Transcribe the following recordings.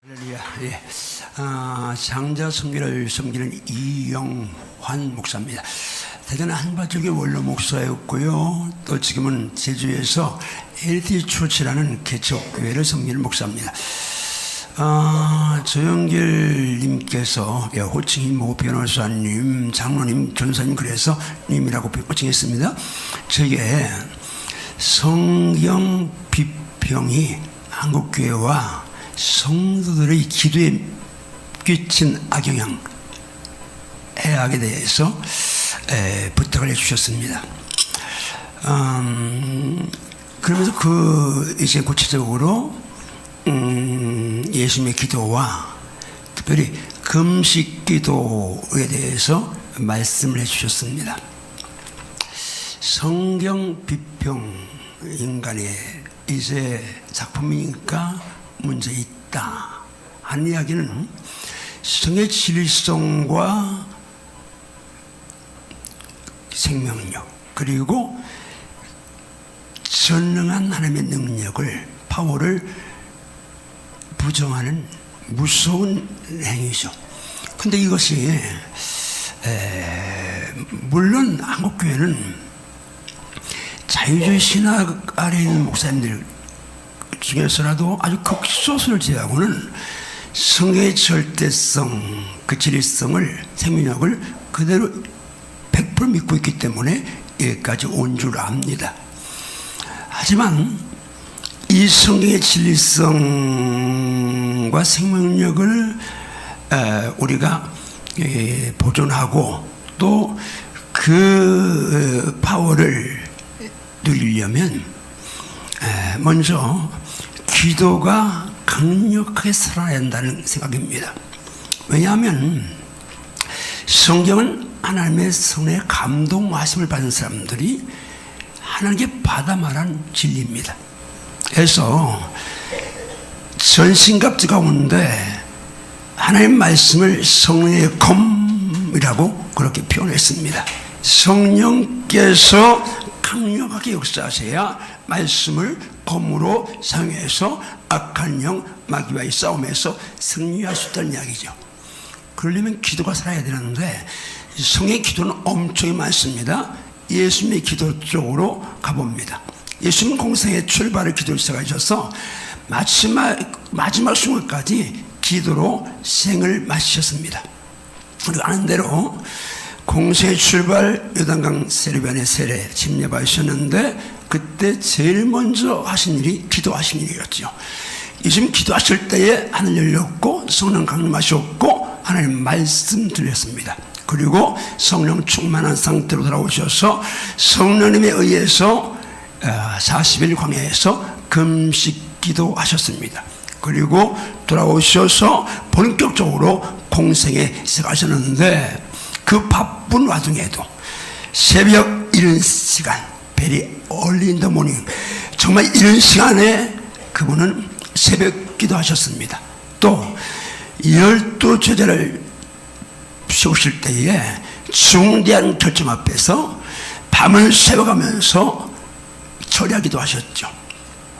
할렐루야. 예. 장자 성교를 섬기는 이영환 목사입니다. 대전 한바적의 원로 목사였고요. 또 지금은 제주에서 LT 초치라는 개척교회를 섬기는 목사입니다. 조영길님께서 호칭이 모 변호사님, 장로님, 전사님 그래서 님이라고 호칭했습니다. 저에게 성경 비평이 한국교회와 성도들의 기도에 끼친 악영향, 해악에 대해서 부탁을 해주셨습니다. 그러면서 이제 구체적으로 예수님의 기도와 특별히 금식 기도에 대해서 말씀을 해주셨습니다. 성경 비평 인간의 이제 작품이니까 문제 있다 하는 이야기는 성의 진리성과 생명력 그리고 전능한 하나님의 능력을, 파워를 부정하는 무서운 행위죠. 근데 이것이 물론 한국교회는 자유주의 신학 아래에 있는 목사님들 중에서라도 아주 극소수를 제외하고는 성의 절대성, 그 진리성을, 생명력을 그대로 100% 믿고 있기 때문에 여기까지 온 줄 압니다. 하지만 이 성경의 진리성과 생명력을 우리가 보존하고 또 그 파워를 누리려면 먼저 기도가 강력하게 살아야 한다는 생각입니다. 왜냐하면 성경은 하나님의 성령의 감동하심을 받은 사람들이 하나님께 받아 말한 진리입니다. 그래서 전신갑주 가운데 하나님의 말씀을 성령의 검이라고 그렇게 표현했습니다. 성령께서 강력하게 역사하셔야 말씀을 검으로 사용해서 악한 영, 마귀와의 싸움에서 승리할 수 있다는 이야기죠. 그러려면 기도가 살아야 되는데 성의 기도는 엄청 많습니다. 예수님의 기도 쪽으로 가봅니다. 예수님 공생의 출발을 기도로 시작하셔서 마지막 순간까지 기도로 생을 마치셨습니다. 우리가 아는 대로 공생의 출발 요단강 세례반의 세례 침례받으셨는데 그때 제일 먼저 하신 일이 기도하신 일이었죠. 예수님 기도하실 때에 하늘 열렸고 성령 강림하셨고 하나님 말씀 드렸습니다. 그리고 성령 충만한 상태로 돌아오셔서 성령님에 의해서 40일 광야에서 금식 기도하셨습니다. 그리고 돌아오셔서 본격적으로 공생에 시작하셨는데 그 바쁜 와중에도 새벽 이른 시간, very early in the morning, 정말 이른 시간에 그분은 새벽 기도하셨습니다. 또 12제자를 세우실 때에 중대한 결정 앞에서 밤을 새워가면서 절야기도 하셨죠.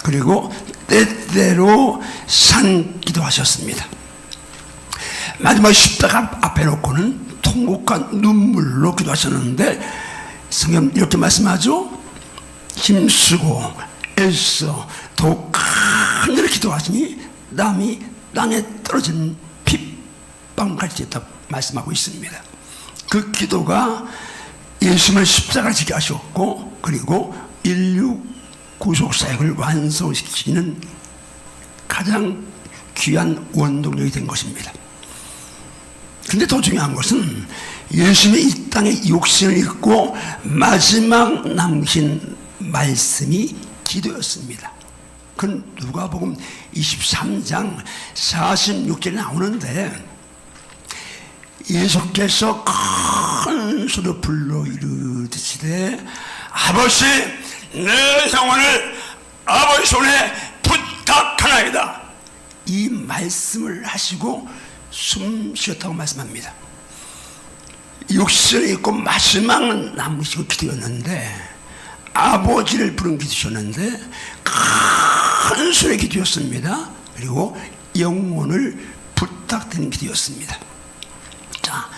그리고 때때로 산기도 하셨습니다. 마지막 십자가 앞에 놓고는 통곡과 눈물로 기도하셨는데 성경 이렇게 말씀하죠. 힘쓰고 애써 더욱 큰 일을 기도하시니 땀이 땅에 떨어진 핏방울같이 됐다고 말씀하고 있습니다. 그 기도가 예수님을 십자가를 지게 하셨고 그리고 인류 구속사역을 완성시키는 가장 귀한 원동력이 된 것입니다. 근데 더 중요한 것은 예수님의 이 땅에 육신을 입고 마지막 남긴 말씀이 기도였습니다. 그건 누가복음 23장 46절에 나오는데 예수께서 큰 소리로 불러 이르시되 아버지 내 영혼을 아버지 손에 부탁하나이다. 이 말씀을 하시고 숨 쉬었다고 말씀합니다. 육신을 입고 마지막 남으시고 기도였는데 아버지를 부른 기도셨는데 큰 소리의 기도였습니다. 그리고 영혼을 부탁드리는 기도였습니다. 자,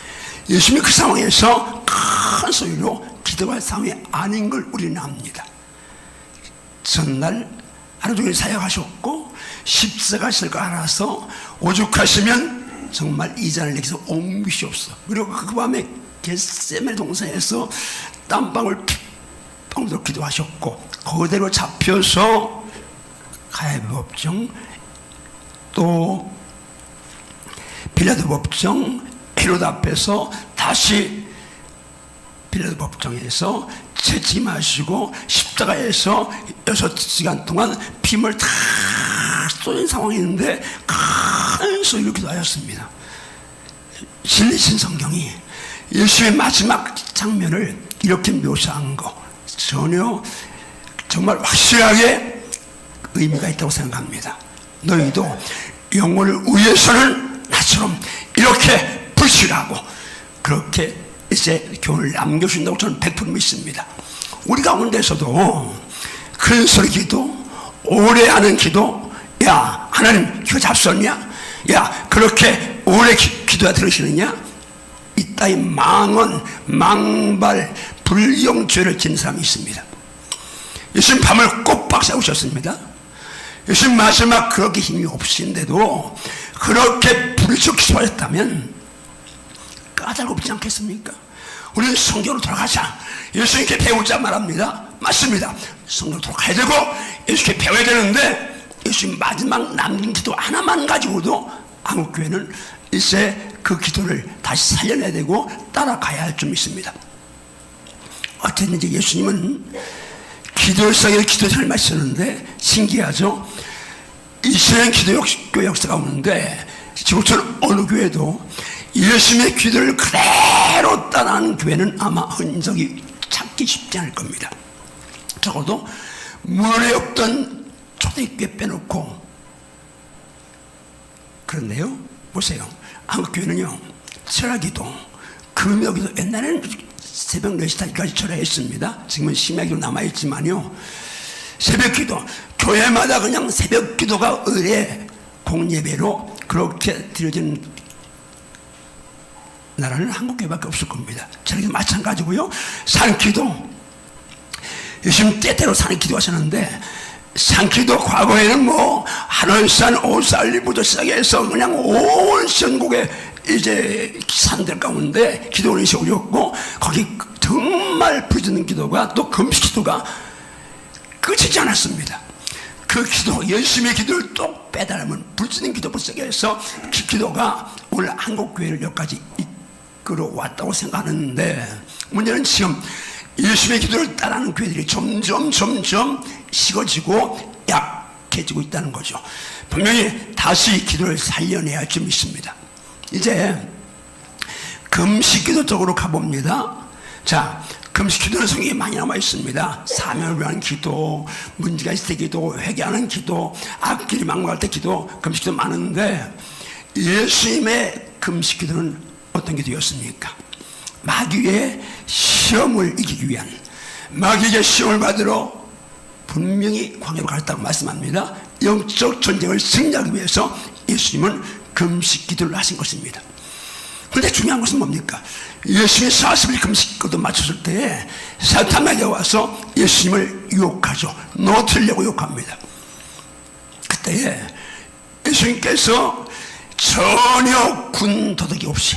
예수님이 그 상황에서 큰 소리로 기도할 상황이 아닌 걸 우리는 압니다. 전날 하루 종일 사역하셨고 십자가 있을 거 알아서 오죽하시면 정말 이 잔을 내게서 옮기시옵소서. 그리고 그 밤에 겟세마네 동산에서 땀방울 핏방울로 기도하셨고 그대로 잡혀서 가야베 법정, 또 빌라도 법정, 헤로드 앞에서 다시 빌라도 법정에서 채찍마시고 십자가에서 6시간 동안 피물 다 쏟은 상황이었는데 큰 소리로 기도하였습니다. 신리신 성경이 예수의 마지막 장면을 이렇게 묘사한 거 전혀 정말 확실하게 의미가 있다고 생각합니다. 너희도 영혼을 위해서는 나처럼 이렇게 불신하고 그렇게 이제 교훈을 남겨준다고 저는 100% 믿습니다. 우리 가운데서도 큰 소리 기도, 오래 하는 기도, 야 하나님 기도 잡섰냐? 야 그렇게 오래 기도가 들으시느냐? 이따위 망언, 망발, 불용죄를 지는 사람이 있습니다. 예수님 밤을 꼬박 세우셨습니다. 예수님 마지막 그렇게 힘이 없으신데도 그렇게 부르짖고 기도하셨다면 까다롭지 않겠습니까? 우리는 성경으로 돌아가자. 예수님께 배우자 말합니다. 맞습니다. 성경으로 돌아가야 되고 예수님께 배워야 되는데 예수님 마지막 남긴 기도 하나만 가지고도 한국교회는 이제 그 기도를 다시 살려내야 되고 따라가야 할 점 있습니다. 어쨌든 이제 예수님은 기도성에 기도 잘 마셨는데 신기하죠. 이스라엘 기도 역사가 오는데 지금처럼 어느 교회도 예수님의 기도를 그대로 따라하는 교회는 아마 흔적이 찾기 쉽지 않을 겁니다. 적어도 문에 없던 초대교회 빼놓고. 그런데요, 보세요. 한국교회는요 철야기도, 금요기도, 옛날에는 새벽 4시까지 철야했습니다. 지금은 심야기도 남아있지만요, 새벽기도 교회마다 그냥 새벽기도가 의례 공예배로 그렇게 드려지는 나라는 한국교회밖에 없을 겁니다. 저렇게 마찬가지고요. 산기도, 요즘 때때로 산기도 하셨는데 산기도 과거에는 뭐 하늘산, 오살리부터 시작해서 그냥 온 전국에 이제 산들 가운데 기도원이 세워졌고 거기 정말 부르짖는 기도가 또 금식 기도가 끝이지 않았습니다. 그 기도, 열심히 기도를 또 빼달으면 부르짖는 기도부터 시작해서 그 기도가 오늘 한국교회를 여기까지 이끌어왔다고 생각하는데 문제는 지금 예수님의 기도를 따라하는 교회들이 점점 식어지고 약해지고 있다는 거죠. 분명히 다시 기도를 살려내야 할 점이 있습니다. 이제 금식 기도 쪽으로 가봅니다. 자, 금식 기도는 성경에 많이 남아 있습니다. 사명을 위한 기도, 문제가 있을 때 기도, 회개하는 기도, 앞길이 막막할 때 기도, 금식 기도 많은데 예수님의 금식 기도는 어떤 기도였습니까? 마귀의 시험을 이기기 위한, 마귀의 시험을 받으러 분명히 광야로 갔다고 말씀합니다. 영적 전쟁을 승리하기 위해서 예수님은 금식 기도를 하신 것입니다. 그런데 중요한 것은 뭡니까? 예수님이 40일 금식 기도 마쳤을 때 사탄에게 와서 예수님을 유혹하죠. 놓으려고 유혹합니다. 그때에 예수님께서 전혀 군더더기 없이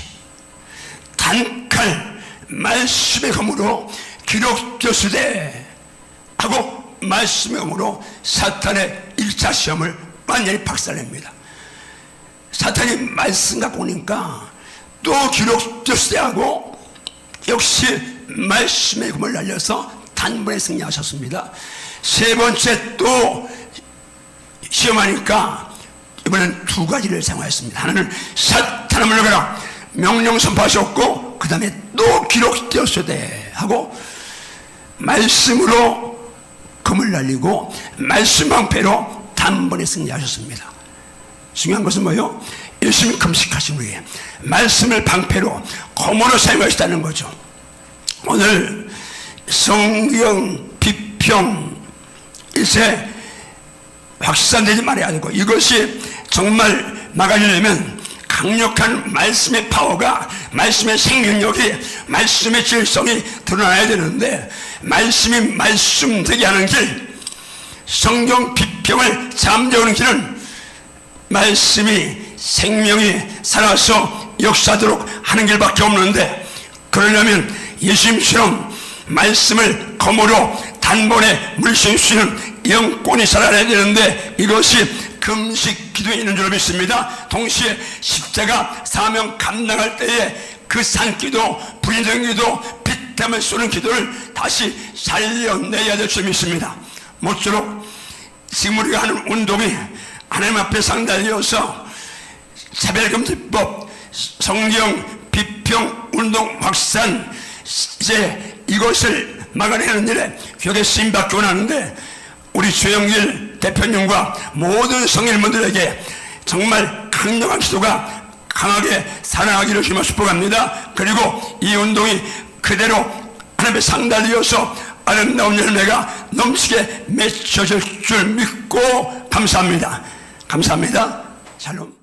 단칼 말씀의 검으로 기록되었으되 하고 말씀의 검으로 사탄의 1차 시험을 완전히 박살냅니다. 사탄이 말씀 갖고 오니까 또 기록되었으되 하고 역시 말씀의 검을 날려서 단번에 승리하셨습니다. 세 번째 또 시험하니까 이번엔 두 가지를 사용하였습니다. 하나는 사탄아 물러가라 명령 선포하셨고, 그 다음에 또 기록되었으되 하고 말씀으로 검을 날리고 말씀 방패로 단번에 승리하셨습니다. 중요한 것은 뭐예요? 열심히 금식하신 후에 말씀을 방패로 검으로 사용하셨다는 거죠. 오늘 성경 비평 이제 확산되지 말아야 되고, 이것이 정말 막아내려면 강력한 말씀의 파워가, 말씀의 생명력이, 말씀의 질성이 드러나야 되는데, 말씀이 말씀되게 하는 길, 성경 비평을 잠재우는 길은 말씀이 생명이 살아서 역사하도록 하는 길밖에 없는데, 그러려면 예수님처럼 말씀을 검으로 단번에 물리칠 수 있는 영권이 살아야 되는데, 이것이 금식 기도에 있는 줄 믿습니다. 동시에 십자가 사명 감당할 때에 그 산기도, 불의된 기도, 피땀을 쏘는 기도를 다시 살려내야 될 줄 믿습니다. 모쪼록 지금 우리가 하는 운동이 하나님 앞에 상달되어서 차별금지법, 성경 비평 운동 확산, 이제 이것을 막아내는 일에 격에 쓰임받기 원하는데, 우리 조영길 대표님과 모든 성일분들에게 정말 강력한 기도가 강하게 살아나기를 주님으로 축복합니다. 그리고 이 운동이 그대로 하나님의 상달되어서 아름다운 열매가 넘치게 맺혀질 줄 믿고 감사합니다. 감사합니다. 샬롬.